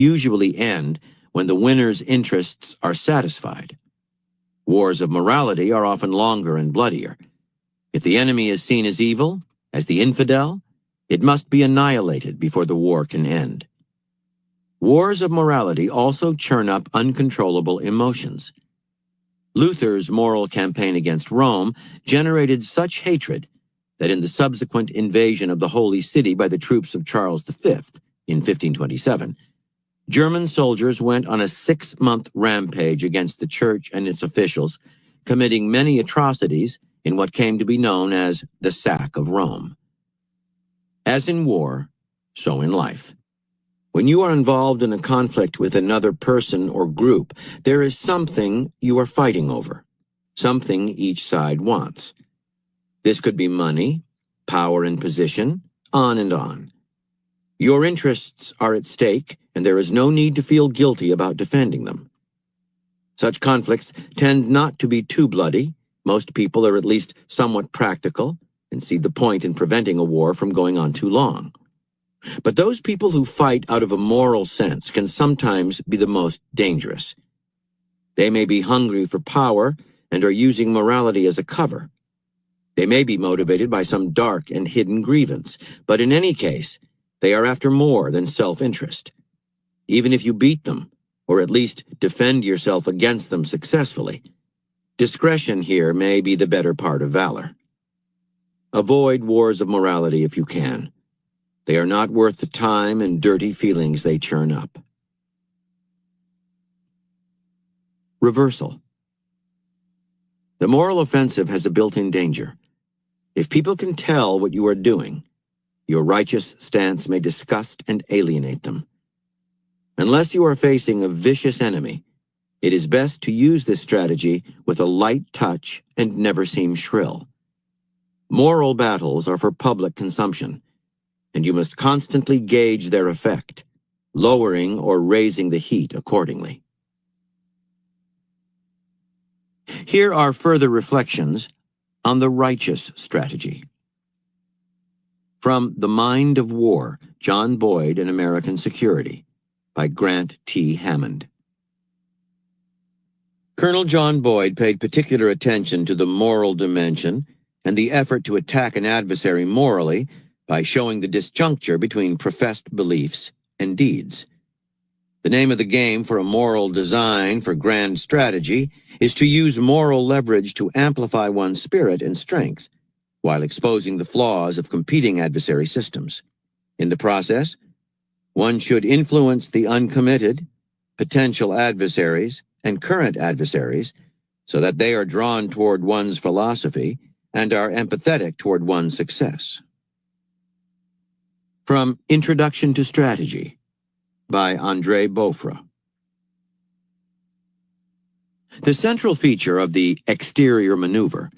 usually end when the winner's interests are satisfied. Wars of morality are often longer and bloodier. If the enemy is seen as evil, as the infidel, it must be annihilated before the war can end. Wars of morality also churn up uncontrollable emotions. Luther's moral campaign against Rome generated such hatred that in the subsequent invasion of the Holy City by the troops of Charles V in 1527, German soldiers went on a 6-month rampage against the church and its officials, committing many atrocities in what came to be known as the Sack of Rome. As in war, so in life. When you are involved in a conflict with another person or group, there is something you are fighting over, something each side wants. This could be money, power and position, on and on. Your interests are at stake, and there is no need to feel guilty about defending them. Such conflicts tend not to be too bloody. Most people are at least somewhat practical and see the point in preventing a war from going on too long. But those people who fight out of a moral sense can sometimes be the most dangerous. They may be hungry for power and are using morality as a cover. They may be motivated by some dark and hidden grievance, but in any case, they are after more than self-interest. Even if you beat them, or at least defend yourself against them successfully, discretion here may be the better part of valor. Avoid wars of morality if you can. They are not worth the time and dirty feelings they churn up. Reversal. The moral offensive has a built-in danger. If people can tell what you are doing, your righteous stance may disgust and alienate them. Unless you are facing a vicious enemy, it is best to use this strategy with a light touch and never seem shrill. Moral battles are for public consumption, and you must constantly gauge their effect, lowering or raising the heat accordingly. Here are further reflections on the righteous strategy. From The Mind of War, John Boyd and American Security, by Grant T. Hammond. Colonel John Boyd paid particular attention to the moral dimension and the effort to attack an adversary morally by showing the disjuncture between professed beliefs and deeds. The name of the game for a moral design for grand strategy is to use moral leverage to amplify one's spirit and strength, while exposing the flaws of competing adversary systems. In the process, one should influence the uncommitted, potential adversaries, and current adversaries so that they are drawn toward one's philosophy and are empathetic toward one's success. From Introduction to Strategy, by André Beaufra. The central feature of the exterior maneuver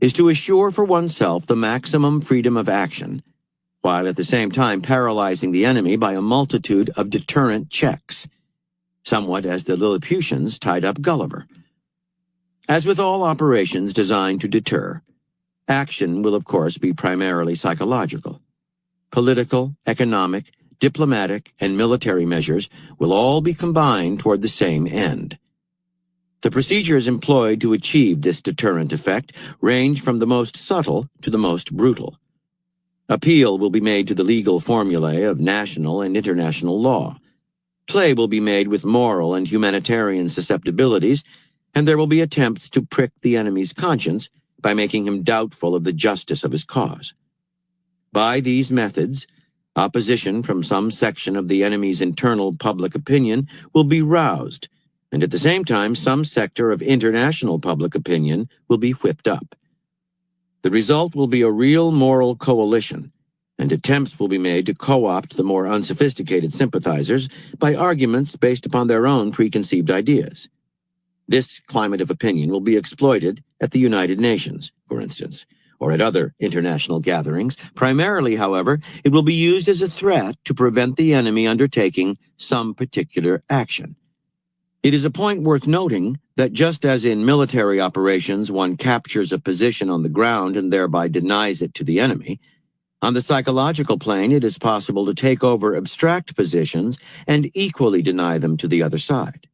is to assure for oneself the maximum freedom of action, while at the same time paralyzing the enemy by a multitude of deterrent checks, somewhat as the Lilliputians tied up Gulliver. As with all operations designed to deter, action will of course be primarily psychological. Political, economic, diplomatic, and military measures will all be combined toward the same end. The procedures employed to achieve this deterrent effect range from the most subtle to the most brutal. Appeal will be made to the legal formulae of national and international law. Play will be made with moral and humanitarian susceptibilities, and there will be attempts to prick the enemy's conscience by making him doubtful of the justice of his cause. By these methods, opposition from some section of the enemy's internal public opinion will be roused, and at the same time some sector of international public opinion will be whipped up. The result will be a real moral coalition, and attempts will be made to co-opt the more unsophisticated sympathizers by arguments based upon their own preconceived ideas. This climate of opinion will be exploited at the United Nations, for instance, or at other international gatherings. Primarily, however, it will be used as a threat to prevent the enemy undertaking some particular action. It is a point worth noting that just as in military operations one captures a position on the ground and thereby denies it to the enemy, On the psychological plane, it is possible to take over abstract positions and equally deny them to the other side.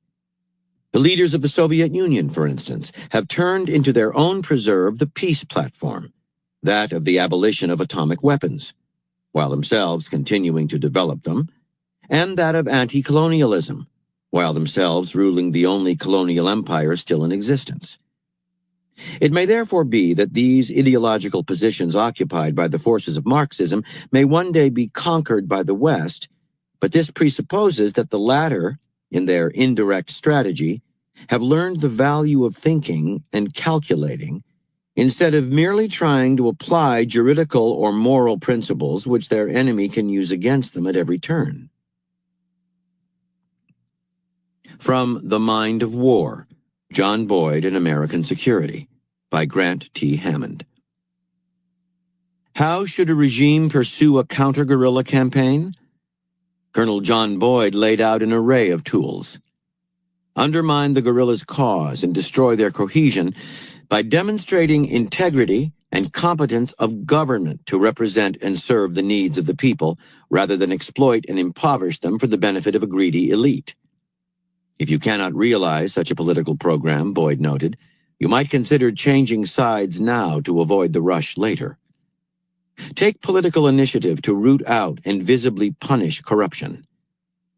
The leaders of the Soviet Union, for instance, have turned into their own preserve the peace platform, that of the abolition of atomic weapons, while themselves continuing to develop them, and that of anti-colonialism, while themselves ruling the only colonial empire still in existence. It may therefore be that these ideological positions occupied by the forces of Marxism may one day be conquered by the West, but this presupposes that the latter, in their indirect strategy, have learned the value of thinking and calculating instead of merely trying to apply juridical or moral principles which their enemy can use against them at every turn. From The Mind of War, John Boyd and American Security, by Grant T. Hammond. How should a regime pursue a counter-guerrilla campaign? Colonel John Boyd laid out an array of tools. Undermine the guerrillas' cause and destroy their cohesion by demonstrating integrity and competence of government to represent and serve the needs of the people rather than exploit and impoverish them for the benefit of a greedy elite. If you cannot realize such a political program, Boyd noted, you might consider changing sides now to avoid the rush later. Take political initiative to root out and visibly punish corruption.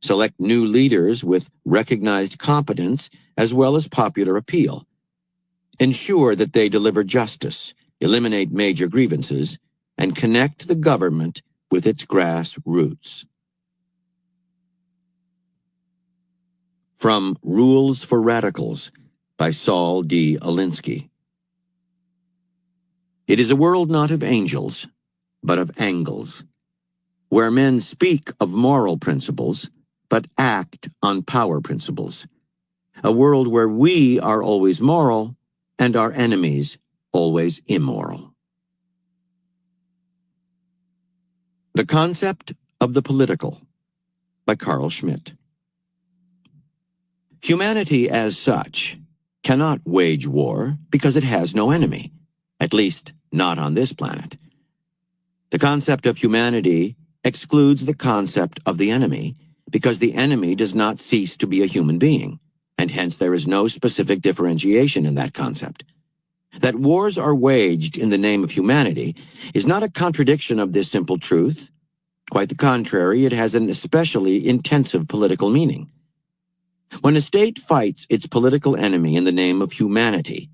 Select new leaders with recognized competence as well as popular appeal. Ensure that they deliver justice, eliminate major grievances, and connect the government with its grassroots. From Rules for Radicals, by Saul D. Alinsky. It is a world not of angels, but of angles, where men speak of moral principles, but act on power principles. A world where we are always moral, and our enemies always immoral. The Concept of the Political, by Carl Schmitt. Humanity as such cannot wage war because it has no enemy, at least not on this planet. The concept of humanity excludes the concept of the enemy because the enemy does not cease to be a human being, and hence there is no specific differentiation in that concept. That wars are waged in the name of humanity is not a contradiction of this simple truth. Quite the contrary, it has an especially intensive political meaning. When a state fights its political enemy in the name of humanity,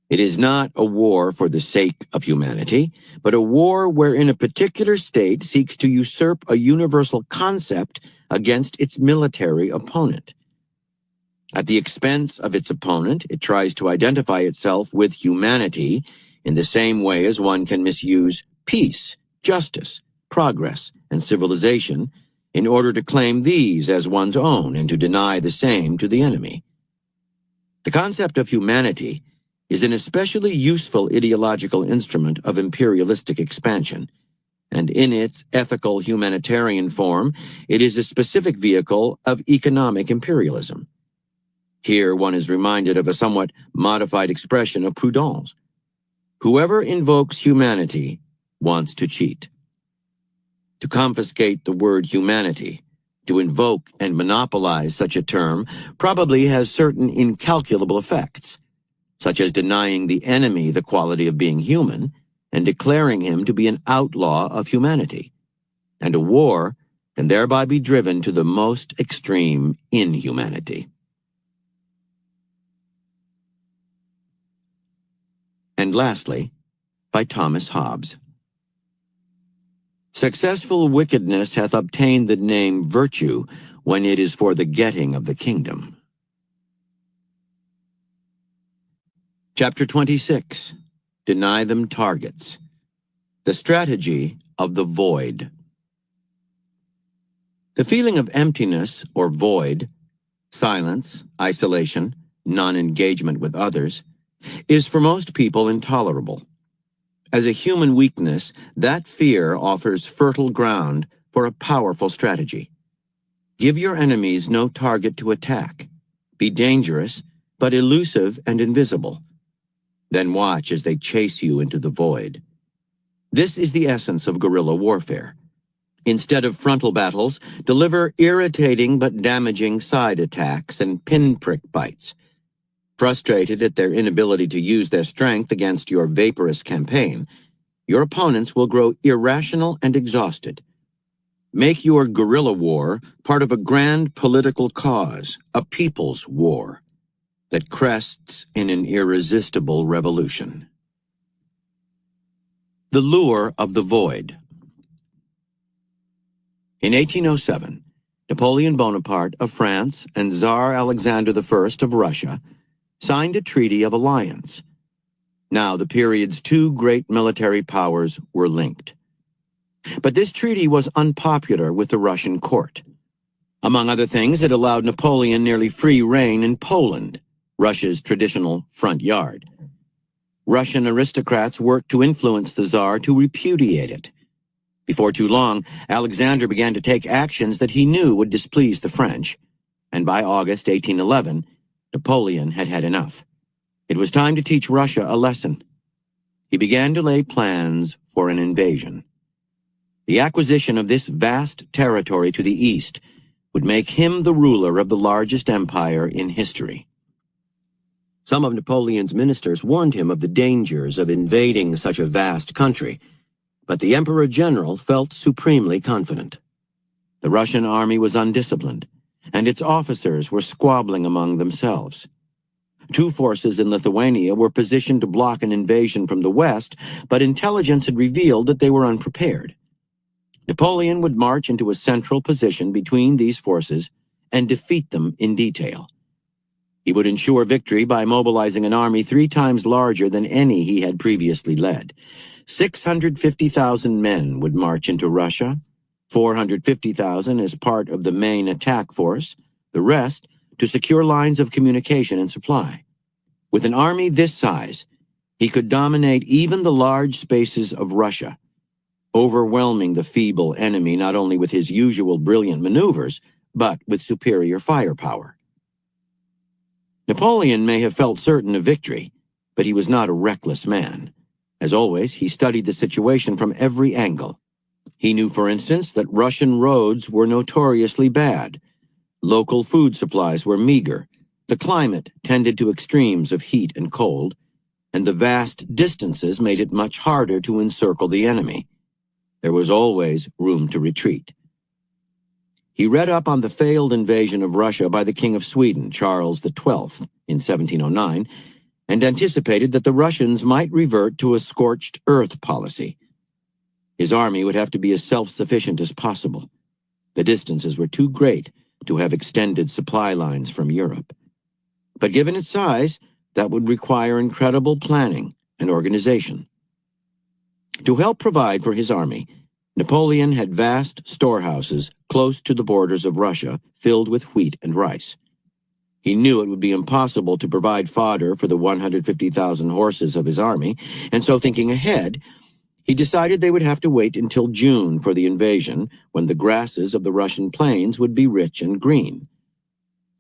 it is not a war for the sake of humanity, but a war wherein a particular state seeks to usurp a universal concept against its military opponent. At the expense of its opponent, it tries to identify itself with humanity in the same way as one can misuse peace, justice, progress, and civilization in order to claim these as one's own and to deny the same to the enemy. The concept of humanity is an especially useful ideological instrument of imperialistic expansion, and in its ethical humanitarian form, it is a specific vehicle of economic imperialism. Here one is reminded of a somewhat modified expression of Proudhon's: whoever invokes humanity wants to cheat. To confiscate the word humanity, to invoke and monopolize such a term, probably has certain incalculable effects, such as denying the enemy the quality of being human and declaring him to be an outlaw of humanity. And a war can thereby be driven to the most extreme inhumanity. And lastly, by Thomas Hobbes. Successful wickedness hath obtained the name virtue when it is for the getting of the kingdom. Chapter 26. Deny them targets. The strategy of the void. The feeling of emptiness or void, silence, isolation, non-engagement with others, is for most people intolerable. As a human weakness, that fear offers fertile ground for a powerful strategy. Give your enemies no target to attack. Be dangerous, but elusive and invisible. Then watch as they chase you into the void. This is the essence of guerrilla warfare. Instead of frontal battles, deliver irritating but damaging side attacks and pinprick bites. Frustrated at their inability to use their strength against your vaporous campaign, your opponents will grow irrational and exhausted. Make your guerrilla war part of a grand political cause, a people's war, that crests in an irresistible revolution. The Lure of the Void. In 1807, Napoleon Bonaparte of France and Tsar Alexander I of Russia signed a treaty of alliance. Now the period's two great military powers were linked. But this treaty was unpopular with the Russian court. Among other things, it allowed Napoleon nearly free rein in Poland, Russia's traditional front yard. Russian aristocrats worked to influence the Tsar to repudiate it. Before too long, Alexander began to take actions that he knew would displease the French, and by August 1811, Napoleon had had enough. It was time to teach Russia a lesson. He began to lay plans for an invasion. The acquisition of this vast territory to the east would make him the ruler of the largest empire in history. Some of Napoleon's ministers warned him of the dangers of invading such a vast country, but the Emperor General felt supremely confident. The Russian army was undisciplined, and its officers were squabbling among themselves. Two forces in Lithuania were positioned to block an invasion from the west, but intelligence had revealed that they were unprepared. Napoleon would march into a central position between these forces and defeat them in detail. He would ensure victory by mobilizing an army 3 times larger than any he had previously led. 650,000 men would march into Russia, 450,000 as part of the main attack force, the rest to secure lines of communication and supply. With an army this size, he could dominate even the large spaces of Russia, overwhelming the feeble enemy not only with his usual brilliant maneuvers, but with superior firepower. Napoleon may have felt certain of victory, but he was not a reckless man. As always, he studied the situation from every angle. He knew, for instance, that Russian roads were notoriously bad. Local food supplies were meager. The climate tended to extremes of heat and cold, and the vast distances made it much harder to encircle the enemy. There was always room to retreat. He read up on the failed invasion of Russia by the King of Sweden, Charles XII, in 1709, and anticipated that the Russians might revert to a scorched earth policy. His army would have to be as self-sufficient as possible. The distances were too great to have extended supply lines from Europe. But given its size, that would require incredible planning and organization. To help provide for his army, Napoleon had vast storehouses close to the borders of Russia filled with wheat and rice. He knew it would be impossible to provide fodder for the 150,000 horses of his army, and so thinking ahead, he decided they would have to wait until June for the invasion, when the grasses of the Russian plains would be rich and green.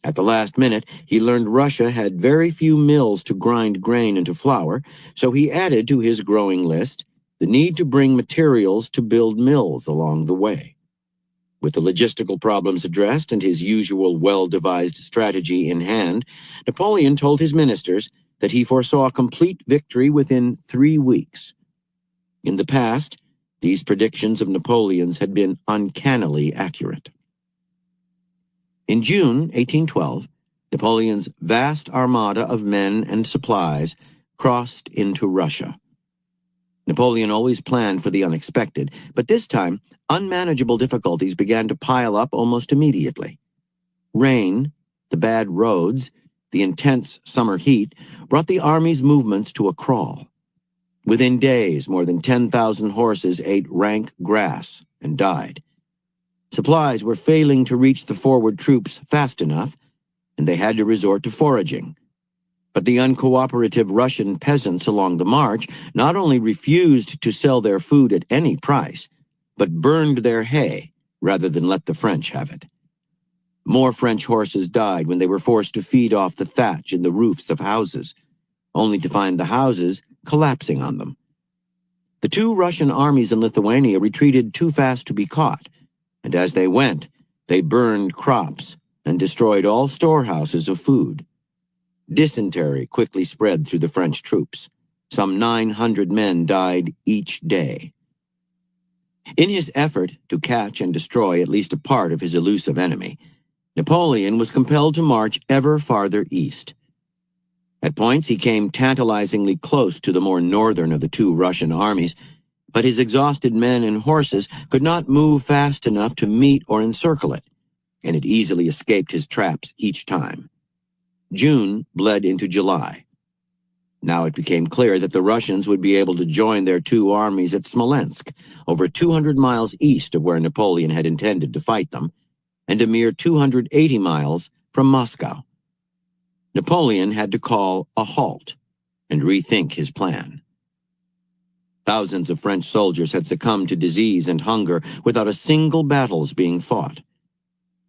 At the last minute, he learned Russia had very few mills to grind grain into flour, so he added to his growing list the need to bring materials to build mills along the way. With the logistical problems addressed and his usual well-devised strategy in hand, Napoleon told his ministers that he foresaw complete victory within 3 weeks. In the past, these predictions of Napoleon's had been uncannily accurate. In June 1812, Napoleon's vast armada of men and supplies crossed into Russia. Napoleon always planned for the unexpected, but this time, unmanageable difficulties began to pile up almost immediately. Rain, the bad roads, the intense summer heat brought the army's movements to a crawl. Within days, more than 10,000 horses ate rank grass and died. Supplies were failing to reach the forward troops fast enough, and they had to resort to foraging. But the uncooperative Russian peasants along the march not only refused to sell their food at any price, but burned their hay rather than let the French have it. More French horses died when they were forced to feed off the thatch in the roofs of houses, only to find the houses collapsing on them. The two Russian armies in Lithuania retreated too fast to be caught, and as they went, they burned crops and destroyed all storehouses of food. Dysentery quickly spread through the French troops. Some 900 men died each day. In his effort to catch and destroy at least a part of his elusive enemy, Napoleon was compelled to march ever farther east. At points, he came tantalizingly close to the more northern of the two Russian armies, but his exhausted men and horses could not move fast enough to meet or encircle it, and it easily escaped his traps each time. June bled into July. Now it became clear that the Russians would be able to join their two armies at Smolensk, over 200 miles east of where Napoleon had intended to fight them, and a mere 280 miles from Moscow. Napoleon had to call a halt and rethink his plan. Thousands of French soldiers had succumbed to disease and hunger without a single battle being fought.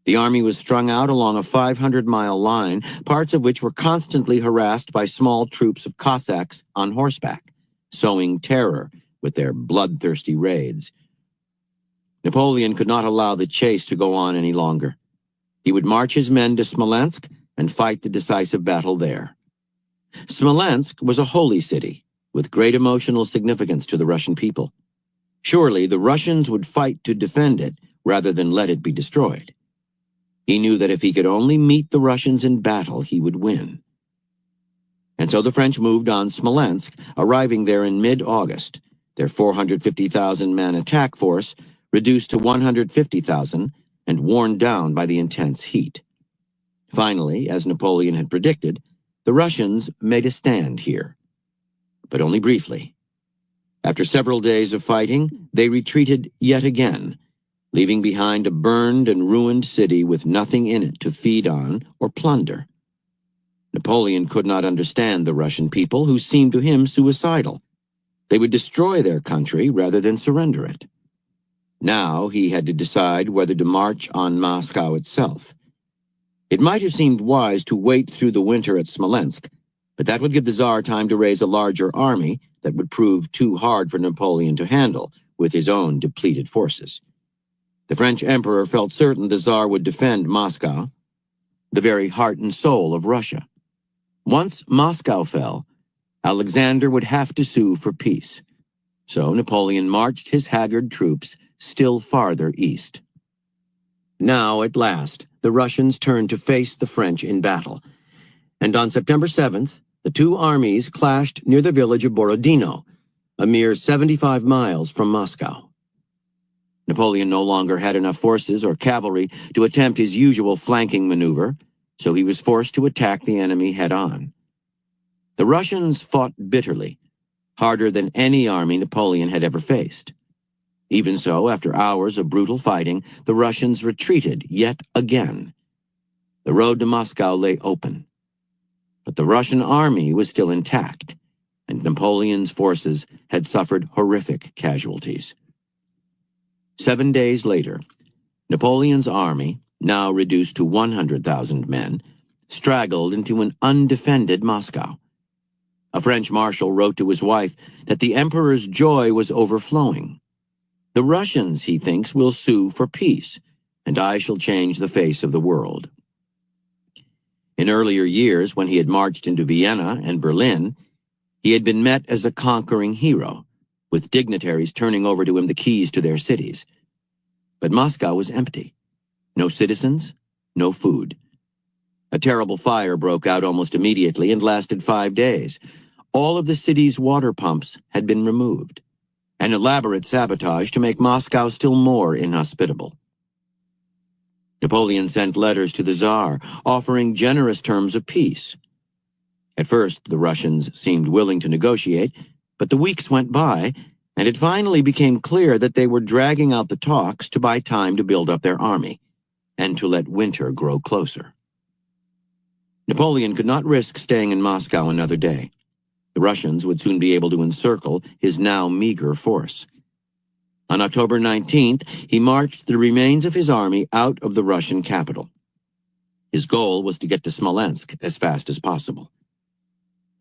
The army was strung out along a 500-mile line, parts of which were constantly harassed by small troops of Cossacks on horseback, sowing terror with their bloodthirsty raids. Napoleon could not allow the chase to go on any longer. He would march his men to Smolensk and fight the decisive battle there. Smolensk was a holy city, with great emotional significance to the Russian people. Surely the Russians would fight to defend it rather than let it be destroyed. He knew that if he could only meet the Russians in battle, he would win. And so the French moved on Smolensk, arriving there in mid-August, their 450,000-man attack force reduced to 150,000 and worn down by the intense heat. Finally, as Napoleon had predicted, the Russians made a stand here, but only briefly. After several days of fighting, they retreated yet again, leaving behind a burned and ruined city with nothing in it to feed on or plunder. Napoleon could not understand the Russian people, who seemed to him suicidal. They would destroy their country rather than surrender it. Now he had to decide whether to march on Moscow itself. It might have seemed wise to wait through the winter at Smolensk, but that would give the Tsar time to raise a larger army that would prove too hard for Napoleon to handle with his own depleted forces. The French emperor felt certain the Tsar would defend Moscow, the very heart and soul of Russia. Once Moscow fell, Alexander would have to sue for peace. So Napoleon marched his haggard troops still farther east. Now, at last, the Russians turned to face the French in battle, and on September 7th, the two armies clashed near the village of Borodino, a mere 75 miles from Moscow. Napoleon no longer had enough forces or cavalry to attempt his usual flanking maneuver, so he was forced to attack the enemy head-on. The Russians fought bitterly, harder than any army Napoleon had ever faced. Even so, after hours of brutal fighting, the Russians retreated yet again. The road to Moscow lay open. But the Russian army was still intact, and Napoleon's forces had suffered horrific casualties. 7 days later, Napoleon's army, now reduced to 100,000 men, straggled into an undefended Moscow. A French marshal wrote to his wife that the emperor's joy was overflowing. "The Russians, he thinks, will sue for peace, and I shall change the face of the world." In earlier years, when he had marched into Vienna and Berlin, he had been met as a conquering hero, with dignitaries turning over to him the keys to their cities. But Moscow was empty. No citizens, no food. A terrible fire broke out almost immediately and lasted 5 days. All of the city's water pumps had been removed. An elaborate sabotage to make Moscow still more inhospitable. Napoleon sent letters to the Tsar, offering generous terms of peace. At first, the Russians seemed willing to negotiate, but the weeks went by, and it finally became clear that they were dragging out the talks to buy time to build up their army, and to let winter grow closer. Napoleon could not risk staying in Moscow another day. The Russians would soon be able to encircle his now meager force. On October 19th, he marched the remains of his army out of the Russian capital. His goal was to get to Smolensk as fast as possible.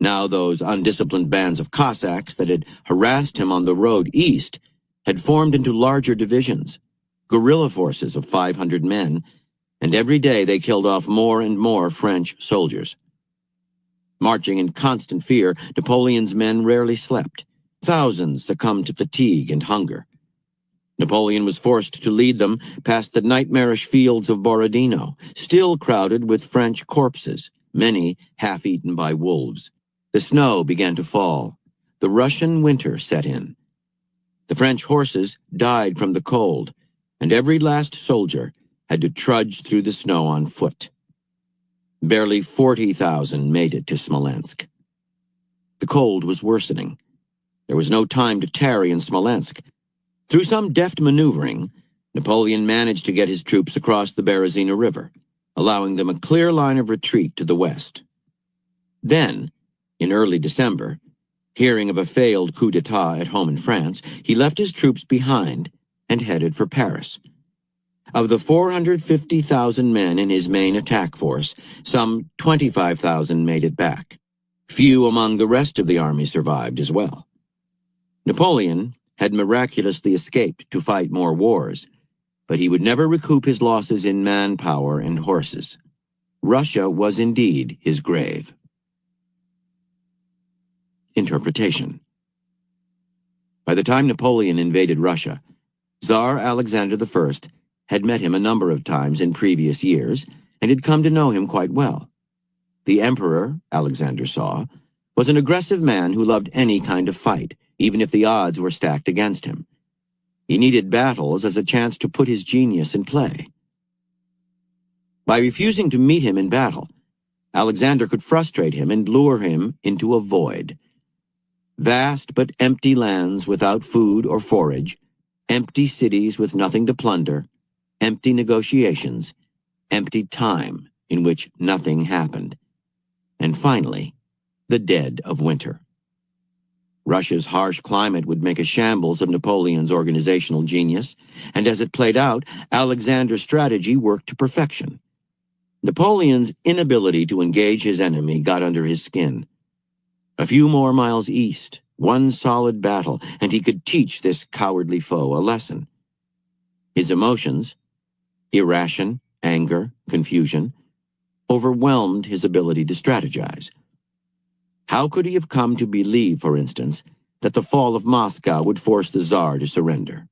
Now those undisciplined bands of Cossacks that had harassed him on the road east had formed into larger divisions, guerrilla forces of 500 men, and every day they killed off more and more French soldiers. Marching in constant fear, Napoleon's men rarely slept. Thousands succumbed to fatigue and hunger. Napoleon was forced to lead them past the nightmarish fields of Borodino, still crowded with French corpses, many half-eaten by wolves. The snow began to fall. The Russian winter set in. The French horses died from the cold, and every last soldier had to trudge through the snow on foot. Barely 40,000 made it to Smolensk. The cold was worsening. There was no time to tarry in Smolensk. Through some deft maneuvering, Napoleon managed to get his troops across the Berezina River, allowing them a clear line of retreat to the west. Then, in early December, hearing of a failed coup d'etat at home in France, he left his troops behind and headed for Paris. Of the 450,000 men in his main attack force, some 25,000 made it back. Few among the rest of the army survived as well. Napoleon had miraculously escaped to fight more wars, but he would never recoup his losses in manpower and horses. Russia was indeed his grave. Interpretation. By the time Napoleon invaded Russia, Tsar Alexander I had met him a number of times in previous years and had come to know him quite well. The emperor, Alexander saw, was an aggressive man who loved any kind of fight, even if the odds were stacked against him. He needed battles as a chance to put his genius in play. By refusing to meet him in battle, Alexander could frustrate him and lure him into a void. Vast but empty lands without food or forage, empty cities with nothing to plunder, empty negotiations, empty time in which nothing happened, and finally, the dead of winter. Russia's harsh climate would make a shambles of Napoleon's organizational genius, and as it played out, Alexander's strategy worked to perfection. Napoleon's inability to engage his enemy got under his skin. A few more miles east, one solid battle, and he could teach this cowardly foe a lesson. His emotions, irration, anger, confusion, overwhelmed his ability to strategize. How could he have come to believe, for instance, that the fall of Moscow would force the Tsar to surrender?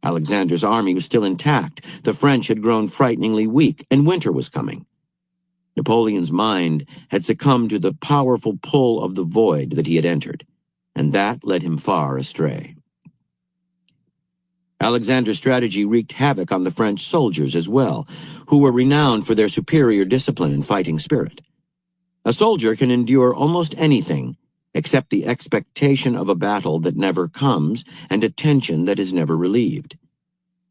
Alexander's army was still intact, the French had grown frighteningly weak, and winter was coming. Napoleon's mind had succumbed to the powerful pull of the void that he had entered, and that led him far astray. Alexander's strategy wreaked havoc on the French soldiers as well, who were renowned for their superior discipline and fighting spirit. A soldier can endure almost anything except the expectation of a battle that never comes and a tension that is never relieved.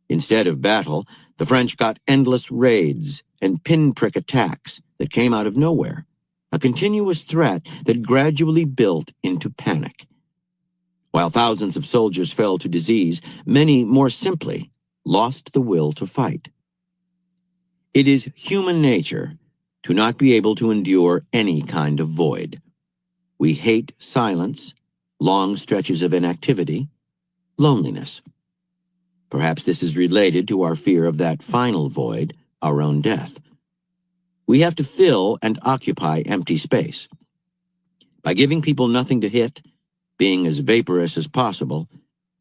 Instead of battle, the French got endless raids and pinprick attacks that came out of nowhere, a continuous threat that gradually built into panic. While thousands of soldiers fell to disease, many, more simply, lost the will to fight. It is human nature to not be able to endure any kind of void. We hate silence, long stretches of inactivity, loneliness. Perhaps this is related to our fear of that final void, our own death. We have to fill and occupy empty space. By giving people nothing to hit, being as vaporous as possible,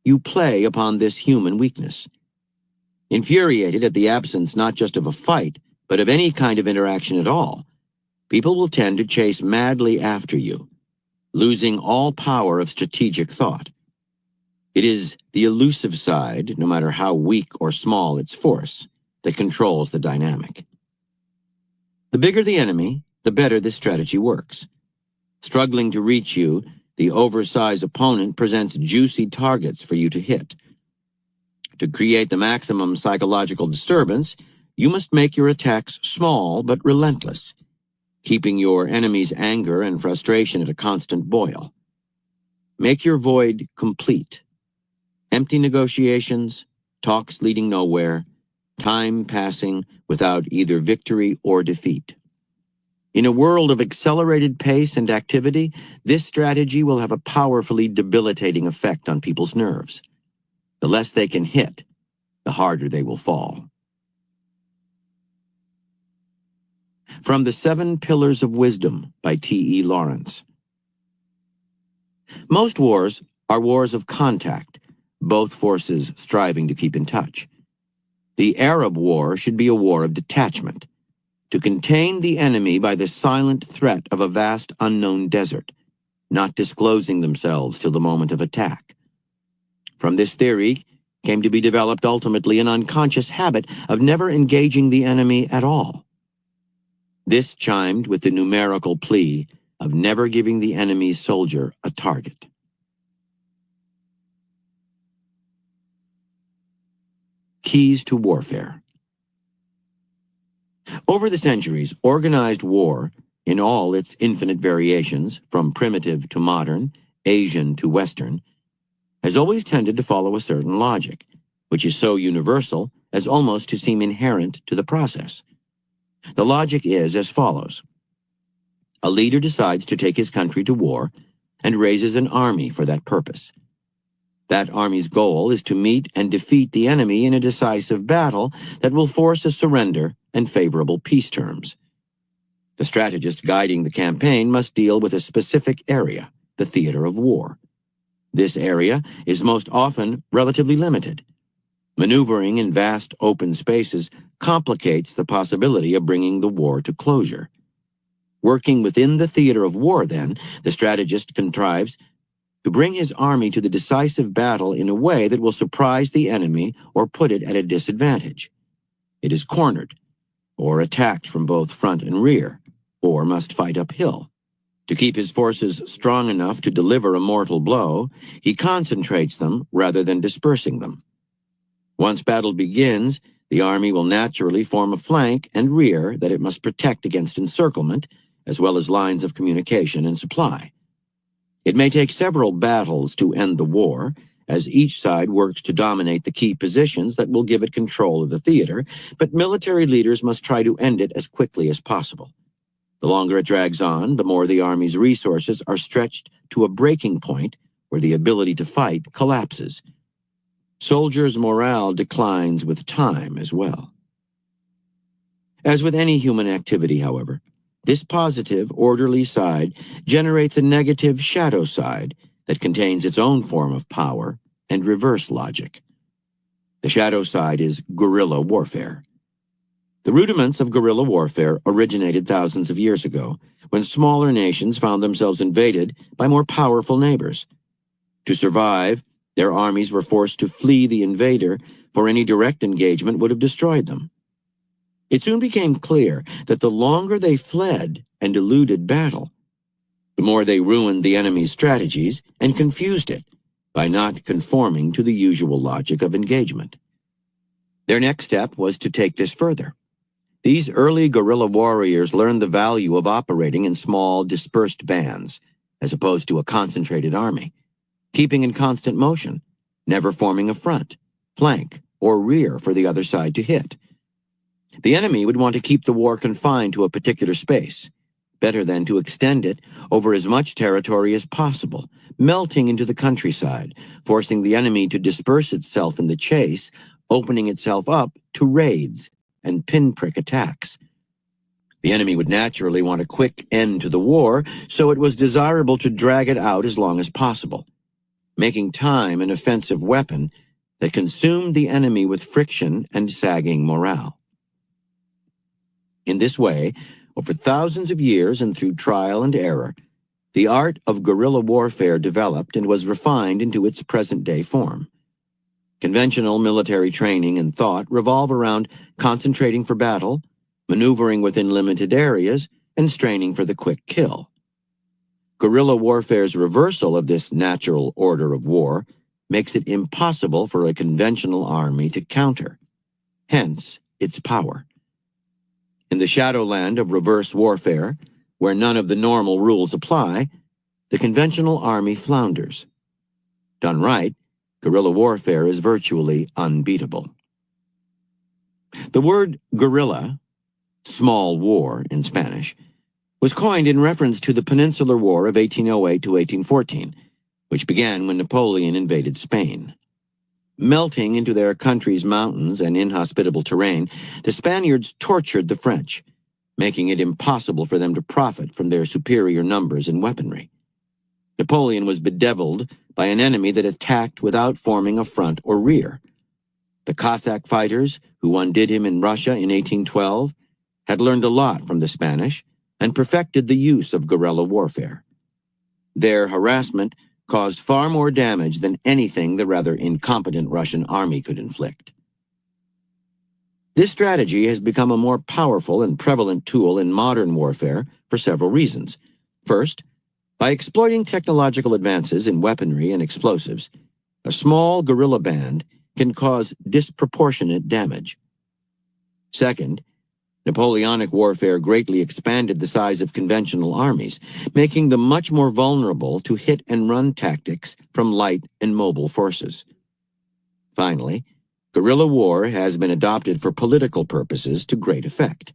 you play upon this human weakness. Infuriated at the absence not just of a fight, but of any kind of interaction at all, people will tend to chase madly after you, losing all power of strategic thought. It is the elusive side, no matter how weak or small its force, that controls the dynamic. The bigger the enemy, the better this strategy works. Struggling to reach you, the oversized opponent presents juicy targets for you to hit. To create the maximum psychological disturbance, you must make your attacks small but relentless, keeping your enemy's anger and frustration at a constant boil. Make your void complete. Empty negotiations, talks leading nowhere, time passing without either victory or defeat. In a world of accelerated pace and activity, this strategy will have a powerfully debilitating effect on people's nerves. The less they can hit, the harder they will fall. From the 7 Pillars of Wisdom by T.E. Lawrence. Most wars are wars of contact, both forces striving to keep in touch. The Arab War should be a war of detachment, to contain the enemy by the silent threat of a vast unknown desert, not disclosing themselves till the moment of attack. From this theory came to be developed ultimately an unconscious habit of never engaging the enemy at all. This chimed with the numerical plea of never giving the enemy's soldier a target. Keys to warfare. Over the centuries, organized war, in all its infinite variations, from primitive to modern, Asian to Western, has always tended to follow a certain logic, which is so universal as almost to seem inherent to the process. The logic is as follows. A leader decides to take his country to war and raises an army for that purpose. That army's goal is to meet and defeat the enemy in a decisive battle that will force a surrender and favorable peace terms. The strategist guiding the campaign must deal with a specific area, the theater of war. This area is most often relatively limited. Maneuvering in vast open spaces complicates the possibility of bringing the war to closure. Working within the theater of war, then, the strategist contrives to bring his army to the decisive battle in a way that will surprise the enemy or put it at a disadvantage. It is cornered, or attacked from both front and rear, or must fight uphill. To keep his forces strong enough to deliver a mortal blow, he concentrates them rather than dispersing them. Once battle begins, the army will naturally form a flank and rear that it must protect against encirclement, as well as lines of communication and supply. It may take several battles to end the war, as each side works to dominate the key positions that will give it control of the theater, but military leaders must try to end it as quickly as possible. The longer it drags on, the more the army's resources are stretched to a breaking point where the ability to fight collapses. Soldiers' morale declines with time as well. As with any human activity, however, this positive, orderly side generates a negative shadow side that contains its own form of power and reverse logic. The shadow side is guerrilla warfare. The rudiments of guerrilla warfare originated thousands of years ago, when smaller nations found themselves invaded by more powerful neighbors. To survive, their armies were forced to flee the invader, for any direct engagement would have destroyed them. It soon became clear that the longer they fled and eluded battle, the more they ruined the enemy's strategies and confused it by not conforming to the usual logic of engagement. Their next step was to take this further. These early guerrilla warriors learned the value of operating in small, dispersed bands, as opposed to a concentrated army, keeping in constant motion, never forming a front, flank, or rear for the other side to hit. The enemy would want to keep the war confined to a particular space, better than to extend it over as much territory as possible, melting into the countryside, forcing the enemy to disperse itself in the chase, opening itself up to raids and pinprick attacks. The enemy would naturally want a quick end to the war, so it was desirable to drag it out as long as possible, making time an offensive weapon that consumed the enemy with friction and sagging morale. In this way, over thousands of years and through trial and error, the art of guerrilla warfare developed and was refined into its present-day form. Conventional military training and thought revolve around concentrating for battle, maneuvering within limited areas, and straining for the quick kill. Guerrilla warfare's reversal of this natural order of war makes it impossible for a conventional army to counter, hence its power. In the shadowland of reverse warfare, where none of the normal rules apply, the conventional army flounders. Done right, guerrilla warfare is virtually unbeatable. The word guerrilla, small war in Spanish, was coined in reference to the Peninsular War of 1808 to 1814, which began when Napoleon invaded Spain. Melting into their country's mountains and inhospitable terrain, the Spaniards tortured the French, making it impossible for them to profit from their superior numbers and weaponry. Napoleon was bedeviled by an enemy that attacked without forming a front or rear. The Cossack fighters, who undid him in Russia in 1812, had learned a lot from the Spanish and perfected the use of guerrilla warfare. Their harassment caused far more damage than anything the rather incompetent Russian army could inflict. This strategy has become a more powerful and prevalent tool in modern warfare for several reasons. First, by exploiting technological advances in weaponry and explosives, a small guerrilla band can cause disproportionate damage. Second, Napoleonic warfare greatly expanded the size of conventional armies, making them much more vulnerable to hit-and-run tactics from light and mobile forces. Finally, guerrilla war has been adopted for political purposes to great effect.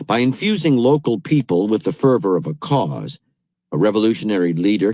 By infusing local people with the fervor of a cause, a revolutionary leader